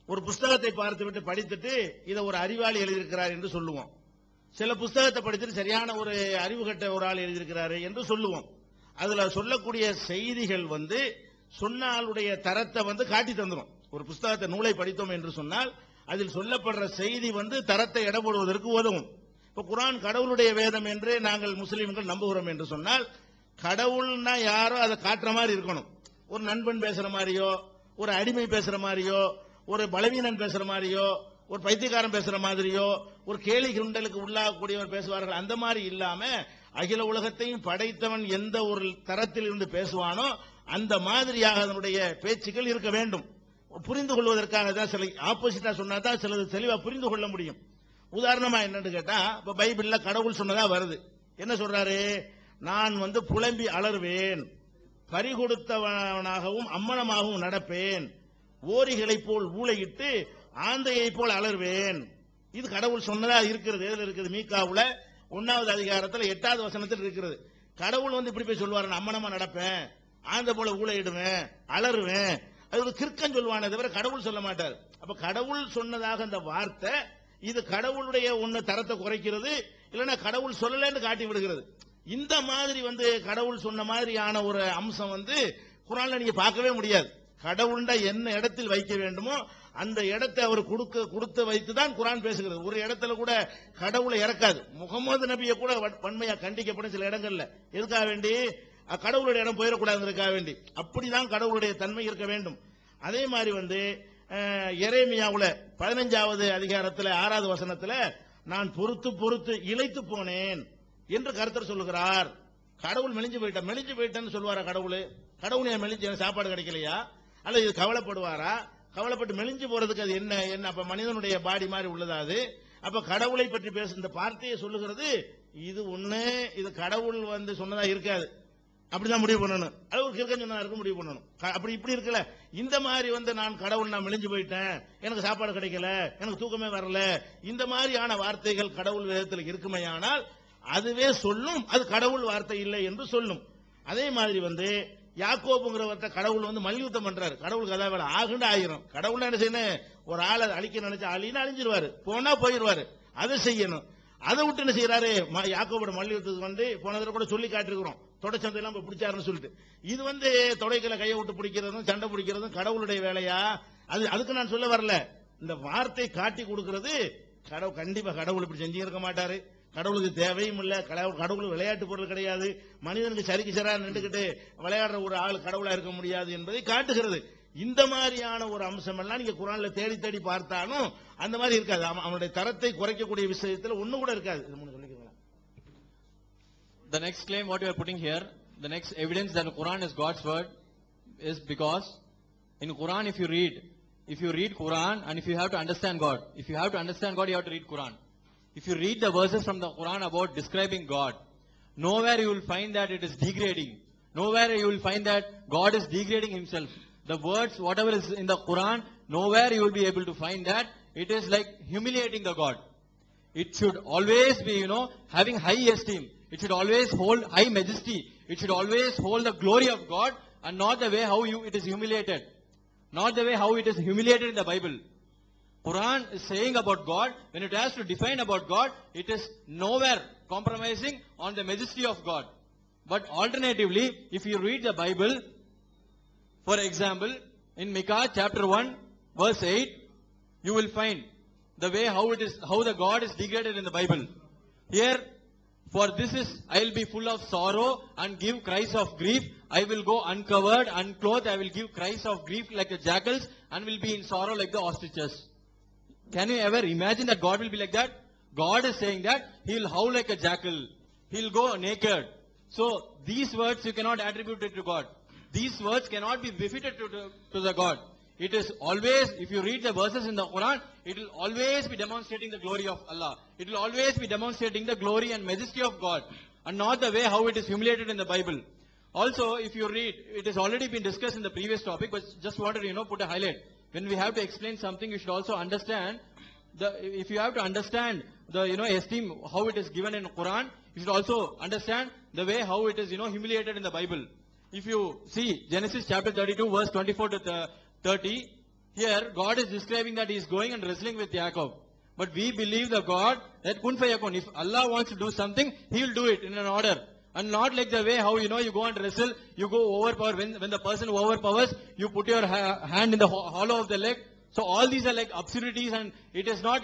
ஒரு புஸ்தகத்தை பார்த்துவிட்டு படித்துட்டு இதை ஒரு அறிவாளி எழுதியிருக்கிறார் என்று சொல்லுவோம். சில புஸ்தகத்தை படித்துட்டு சரியான ஒரு அறிவு கட்ட ஒரு ஆள் எழுதியிருக்கிறாரு என்று சொல்லுவோம். அதுல சொல்லக்கூடிய செய்திகள் சொன்ன ஆளுடைய தரத்தை காட்டி தந்துடும். ஒரு புஸ்தகத்தை நூலை படித்தோம் என்று சொன்னால் அதில் சொல்லப்படுற செய்தி தரத்தை எடப்படுவதற்கு உதவும். இப்ப குர்ஆன் கடவுளுடைய வேதம் என்று நாங்கள் முஸ்லிம்கள் நம்புகிறோம் என்று சொன்னால் கடவுள்னா யாரோ அதை காட்டுற மாதிரி இருக்கணும். ஒரு நண்பன் பேசுற மாதிரியோ, ஒரு அடிமை பேசுற மாதிரியோ, ஒரு பலவீனன் பேசுற மாதிரியோ, ஒரு பைத்தியக்காரன் பேசுற மாதிரியோ, ஒரு கேலி கிண்டலுக்கு உள்ளாகக்கூடியவர் பேசுவார்கள். அந்த மாதிரி இல்லாம அகில உலகத்தையும் படைத்தவன் எந்த ஒரு தரத்தில் இருந்து பேசுவானோ அந்த மாதிரியாக அதனுடைய பேச்சுக்கள் இருக்க வேண்டும். புரிந்து கொள்வதற்காக தான் சில ஆப்போசிட்டா சொன்னா தான் சிலது தெளிவா புரிந்து கொள்ள முடியும். உதாரணமா என்னன்னு கேட்டா, இப்ப பைபிள்ல கடவுள் சொன்னதா வருது. என்ன சொல்றாரு? நான் புலம்பி அலறுவேன், பறிகொடுத்தவனாகவும் அம்மனமாகவும் நடப்பேன், ஓரிகளை போல் ஊளையிட்டு ஆந்தையை போல் அலறுவேன். இது கடவுள் சொன்னதா இருக்கிறது. எதுல இருக்குது? மீகாவுல 1வது அதிகாரத்துல 8வது வசனத்தில் இருக்கிறது. கடவுள் இப்படி போய் சொல்லுவாரு, அம்மனமா நடப்பேன், ஆந்தை போல ஊளையிடுவேன், அலறுவேன். அது ஒரு கிறுக்கன் சொல்லுவானே தவிர கடவுள் சொல்ல மாட்டார். அப்ப கடவுள் சொன்னதாக அந்த வார்த்தை இது கடவுளுடைய ஒன்னு தரத்தை குறைக்கிறது, இல்லைன்னா கடவுள் சொல்லலன்னு காட்டி விடுகிறது. இந்த மாதிரி கடவுள் சொன்ன மாதிரியான ஒரு அம்சம் குர்ஆன்ல நீங்க பார்க்கவே முடியாது. கடவுள்டா என்ன இடத்தில் வைக்க வேண்டுமோ அந்த இடத்தை அவர் கொடுத்து வைத்து தான் குர்ஆன் பேசுகிறது. ஒரு இடத்துல கூட கடவுளை இறக்காது. முகமது நபியை கூட வன்மையா கண்டிக்கப்படும் சில இடங்கள்ல. எதுக்காக வேண்டி? கடவுளுடைய இடம் போயிடக்கூடாதுக்காக வேண்டி. அப்படிதான் கடவுளுடைய தன்மை இருக்க வேண்டும். அதே மாதிரி எரேமியாவுல 15வது அதிகாரத்துல 6வது வசனத்துல நான் பொறுத்து இளைத்து போனேன் என்று கர்த்தர் சொல்லுகிறார். கடவுள் மெலிஞ்சு போயிட்டேன்னு சொல்லுவாரா? கடவுள் மெலிஞ்சு சாப்பாடு கிடைக்கலையா? அல்ல இது கவலைப்படுவாரா? கவலைப்பட்டு மெலிஞ்சு போறதுக்கு அது என்ன அப்ப மனிதனுடைய பாடி மாதிரி உள்ளதா அது? அப்ப கடவுளை பற்றி பேச இந்த வார்த்தையை சொல்லுகிறது இது இது கடவுள் சொன்னதா இருக்காது. அப்படிதான் முடிவு பண்ணணும். அது ஒரு கிறுக்கன் சொன்னா இருக்க முடிவு பண்ணணும். அப்படி இப்படி இருக்கல. இந்த மாதிரி நான் கடவுள் நான் மெலிஞ்சு போயிட்டேன், எனக்கு சாப்பாடு கிடைக்கல, எனக்கு தூக்கமே வரல, இந்த மாதிரியான வார்த்தைகள் கடவுள் வேதத்தில் இருக்குமையானால் அதுவே சொல்லும் அது கடவுள் வார்த்தை இல்லை என்று சொல்லும். அதே மாதிரி யாக்கோபுங்கிறவர்கிட்ட கடவுள் மல்யுத்தம் பண்றாரு. கடவுளுக்கு அதாவது வேலை ஆகுண்டு ஆயிரும். கடவுள் என்ன செய்யணும்? ஒரு ஆளை அழிக்க நினைச்சா அழிஞ்சிருவாரு, போனா போயிருவாரு. அதை செய்யணும். அதை விட்டு என்ன செய்யறாரு? யாக்கோபோட மல்யுத்தத்துக்கு போன தடவை கூட சொல்லி காட்டிருக்கிறோம், தொடச்சந்தையெல்லாம் பிடிச்சாருன்னு சொல்லிட்டு. இது தொடைக்கல கையை விட்டு பிடிக்கிறதும் சண்டை பிடிக்கிறதும் கடவுளுடைய வேலையா? அதுக்கு நான் சொல்ல வரல. இந்த வார்த்தை காட்டி கொடுக்கிறது கண்டிப்பா கடவுள் இப்படி செஞ்சு இருக்க மாட்டாரு. கடவுளுக்கு தேவையும் இல்ல. கடவுள் விளையாட்டு பொருள் கிடையாது. மனிதனுக்கு சரிக்கு சரா நின்றுகிட்டு விளையாடுற ஒரு ஆள் கடவுளா இருக்க முடியாது என்பதை காட்டுகிறது. இந்த மாதிரியான ஒரு அம்சம் எல்லாம் நீங்க குர்ஆன்ல தேடி தேடி பார்த்தாலும் அந்த மாதிரி இருக்காது. அவனுடைய தரத்தை குறைக்கக்கூடிய விஷயத்துல ஒண்ணு கூட இருக்காது. The next claim what you are putting here, the next evidence that the Quran is God's word is because in Quran if you read Quran and if you have to understand God, you have to read Quran. If you read the verses from the Quran about describing God, nowhere you will find that it is degrading. Nowhere you will find that God is degrading himself. The words, whatever is in the Quran, nowhere you will be able to find that it is like humiliating the God. It should always be, having high esteem. It should always hold high majesty. It should always hold the glory of God, and not the way how it is humiliated. Not the way how it is humiliated in the Bible. Quran is saying about God, when it has to define about God, it is nowhere compromising on the majesty of God. But alternatively, if you read the Bible, for example, in Micah chapter 1, verse 8, you will find the way how the God is degraded in the Bible. Here, for this is, I will be full of sorrow and give cries of grief. I will go uncovered, unclothed. I will give cries of grief like the jackals, and will be in sorrow like the ostriches. Can you ever imagine that God will be like that? God is saying that He will howl like a jackal. He will go naked. So these words you cannot attribute it to God. These words cannot be befitted to the God. It is always, if you read the verses in the Quran, it will always be demonstrating the glory of Allah. It will always be demonstrating the glory and majesty of God, and not the way how it is humiliated in the Bible. Also, if you read, it has already been discussed in the previous topic, but just wanted to, put a highlight. When we have to explain something, you should also understand, if you have to understand the, esteem, how it is given in Quran, you should also understand the way how it is, humiliated in the Bible. If you see Genesis chapter 32, verse 24 to 30, here God is describing that He is going and wrestling with Jacob. But we believe the God that kun fayakun. If Allah wants to do something, He will do it in an order. And not like the way how, you go and wrestle, you go overpower. When the person overpowers, you put your hand in the hollow of the leg. So all these are like absurdities, and it is not,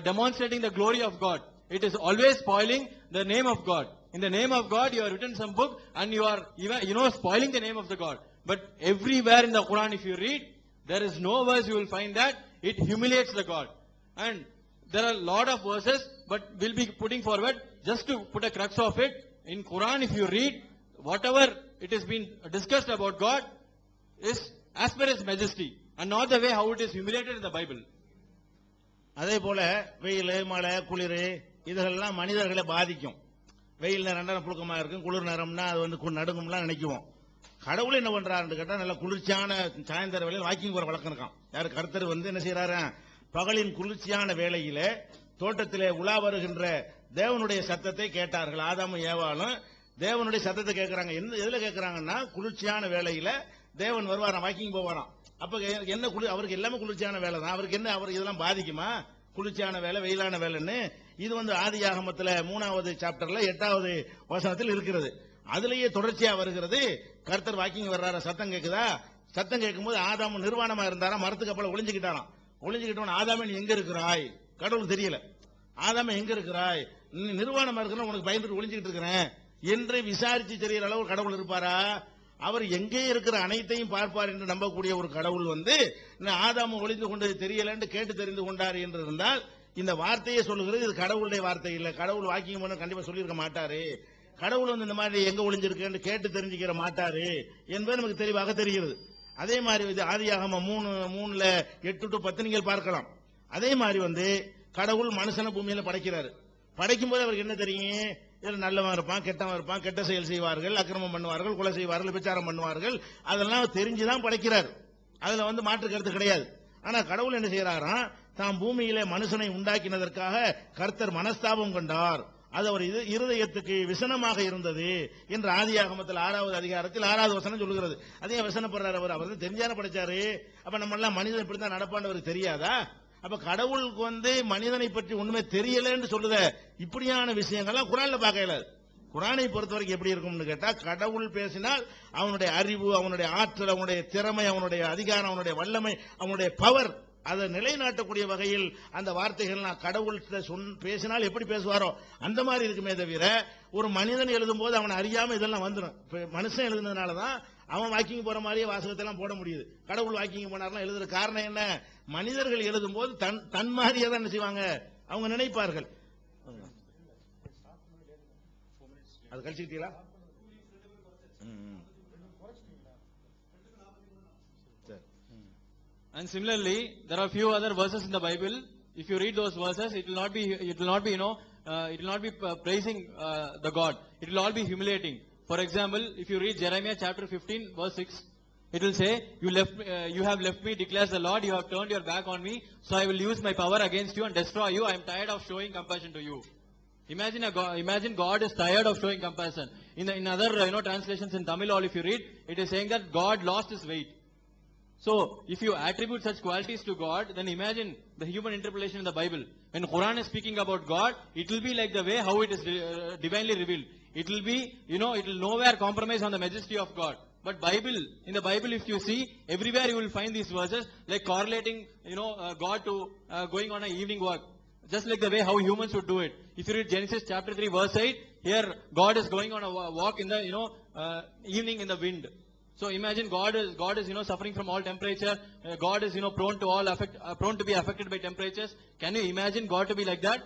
demonstrating the glory of God. It is always spoiling the name of God. In the name of God, you have written some book, and you are even, spoiling the name of the God. But everywhere in the Quran, if you read, there is no verse you will find that it humiliates the God. And there are a lot of verses, but we'll be putting forward just to put a crux of it. In Quran, if you read, whatever it has been discussed about God is as per His majesty, and not the way how it is humiliated in the Bible. அதே போல வெயில், மழை, குளிர் இதெல்லாம் மனிதர்களை பாதிக்கும். வெயில் நேரம் புழுக்கமா இருக்கும், குளிர் நேரம்னா அது வந்து நடுங்கும்லாம் நினைக்குவோம். கடவுள் என்ன பண்றாருன்னு கேட்டா, நல்ல குளிர்ச்சியான சாயந்தர வேளையில் வாக்கிங் போற வழக்கம் இருக்கான். யாரு கர்த்தர் வந்து என்ன செய்யறாரு, பகலின் குளிர்ச்சியான வேளையில தோட்டத்திலே உலா வருகின்ற தேவனுடைய சத்தத்தை கேட்டார்கள். ஆதாமும் ஏவாளும் தேவனுடைய சத்தத்தை கேட்கிறாங்க. எதுல கேட்கிறாங்கன்னா, குளிர்ச்சியான வேளையில தேவன் வருவாராம், வாக்கிங் போவாராம். அப்ப என்ன அவருக்கு எல்லாமே குளிர்ச்சியான வேலை தான். அவருக்கு என்ன, அவருக்கு இதெல்லாம் பாதிக்குமா? குளிர்ச்சியான வேலை, வெயிலான வேலைன்னு இது வந்து ஆதியாகமத்துல 3வது சாப்டர்ல 8வது வசனத்தில் இருக்கிறது. அதுலயே தொடர்ச்சியா வருகிறது. கர்த்தர் வாக்கிங் வர்றார, சத்தம் கேக்குதா? சத்தம் கேட்கும்போது ஆதாம் நிர்வாணமா இருந்தாரா, மரத்துக்கு அப்புறம் ஒளிஞ்சுக்கிட்டாராம். ஒளிஞ்சுக்கிட்டவன், ஆதாமே நீ எங்க இருக்கிறாய்? கடவுள் தெரியல. ஆதாமே எங்க இருக்கிறாய்? நீ நிர்வாணமா இருக்கிற, உனக்கு பயந்துட்டு ஒளிஞ்சுக்கிட்டு இருக்கிறேன் என்று விசாரிச்சு தெரியற அளவு கடவுள் இருப்பாரா? அவர் எங்கே இருக்கிற அனைத்தையும் பார்ப்பார் என்று நம்பக்கூடிய ஒரு கடவுள் வந்து ஆதாம் ஒளிந்து கொண்டது தெரியலன்னு கேட்டு தெரிந்து கொண்டார் என்று இருந்தால், இந்த வார்த்தையை சொல்லுகிறது இது கடவுளுடைய வார்த்தை இல்ல. கடவுள் வாக்கிங் பண்ண கண்டிப்பா சொல்லியிருக்க மாட்டாரு. கடவுள் வந்து இந்த மாதிரி எங்க ஒளிஞ்சிருக்கேன்னு கேட்டு தெரிஞ்சுக்கிற மாட்டாரு என்பது நமக்கு தெளிவாக தெரிகிறது. அதே மாதிரி ஆதியாகமம் 3:8 to 10 நீங்கள் பார்க்கலாம். அதே மாதிரி வந்து கடவுள் மனுஷனை பூமியில படைக்கிறாரு. படைக்கும் போது அவருக்கு என்ன தெரியும்? இதில் நல்லவன் இருப்பான், கெட்டவன் இருப்பான், கெட்ட செயல் செய்வார்கள், அக்கிரமம் பண்ணுவார்கள், கொலை செய்வார்கள், விபச்சாரம் பண்ணுவார்கள், அதெல்லாம் தெரிஞ்சுதான் படைக்கிறார். அதுல வந்து மாற்று கருத்து கிடையாது. ஆனா கடவுள் என்ன செய்யறாராம், தாம் பூமியிலே மனுஷனை உண்டாக்கினதற்காக கர்த்தர் மனஸ்தாபம் கொண்டார், அது அவர் இருதயத்துக்கு விசனமாக இருந்தது என்று ஆதியாகமத்தில் 6வது அதிகாரத்தில் 6வது வசனம் சொல்லுகிறது. அதே விசனப்படுறார் அவர். அவர் தெரிஞ்சான படைச்சாரு. அப்ப நம்ம எல்லாம் மனிதன் இப்படித்தான் நடப்பான்னு அவருக்கு தெரியாதா? அப்ப கடவுளுக்கு வந்து மனிதனை பற்றி ஒண்ணுமே தெரியலன்னு சொல்லுத இப்படியான விஷயங்கள்லாம் குரான்ல பார்க்க இயலாது. குரானை பொறுத்த வரைக்கும் எப்படி இருக்கும்னு கேட்டா, கடவுள் பேசினால் அவனுடைய அறிவு, அவனுடைய ஆற்றல், அவனுடைய திறமை, அவனுடைய அதிகாரம், அவனுடைய வல்லமை, அவனுடைய பவர், அதை நிலைநாட்டக்கூடிய வகையில் அந்த வார்த்தைகள் கடவுள் பேசினால் எப்படி பேசுவாரோ அந்த மாதிரி இருக்குமே தவிர, ஒரு மனிதன் எழுதும் போது அவன் அறியாம இதெல்லாம் வந்துடும். மனுஷன் எழுதுனதுனாலதான் அவன் வாக்கிங் போற மாதிரியே வாசகத்தை எல்லாம் போட முடியுது. கடவுள் வாக்கிங் போனார்லாம் எழுதுற காரணம் என்ன? மனிதர்கள் எழுதும் போது தன் மாதிரியே தான் என்ன செய்வாங்க, அவங்க நினைப்பார்கள். அது கழிச்சுக்கிட்டீங்களா? And similarly, there are few other verses in the Bible. If you read those verses, it will not be praising the God. It will all be humiliating. For example, if you read Jeremiah chapter 15, verse 6, it will say, "You have left me, declares the Lord. You have turned your back on me, so I will use my power against you and destroy you. I am tired of showing compassion to you." Imagine God is tired of showing compassion. In other translations in Tamil, all if you read, it is saying that God lost his weight. So if you attribute such qualities to God, then imagine the human interpolation in the Bible. When Quran is speaking about God, it will be like the way how it is divinely revealed. It will be, it will nowhere compromise on the majesty of God. But in the Bible, if you see, everywhere you will find these verses like correlating, God to going on an evening walk. Just like the way how humans would do it. If you read Genesis chapter 3 verse 8, here God is going on a walk in the, evening in the wind. So imagine God is, suffering from all temperature. God is, prone to be affected by temperatures. Can you imagine God to be like that?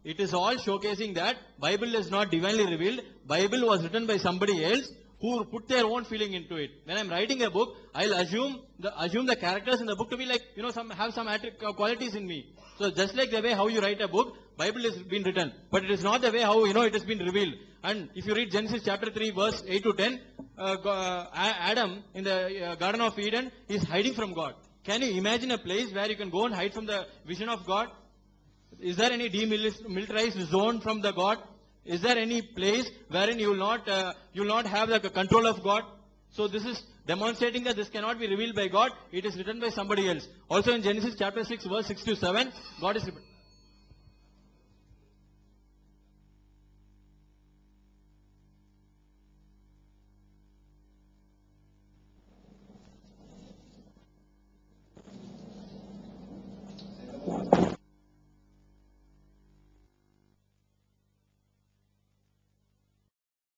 It is all showcasing that Bible is not divinely revealed. Bible was written by somebody else who put their own feeling into it. When I'm writing a book, I'll assume the characters in the book to be like, have some qualities in me. So just like the way how you write a book, Bible is been written. But it is not the way how, it has been revealed. And if you read Genesis chapter 3 verse 8 to 10, Adam in the Garden of Eden is hiding from God. Can you imagine a place where you can go and hide from the vision of God? Is there any demilitarized zone from the God? Is there any place wherein you will not have the control of God? So this is demonstrating that this cannot be revealed by God. It is written by somebody else. Also in Genesis chapter 6 verse 6 to 7, God is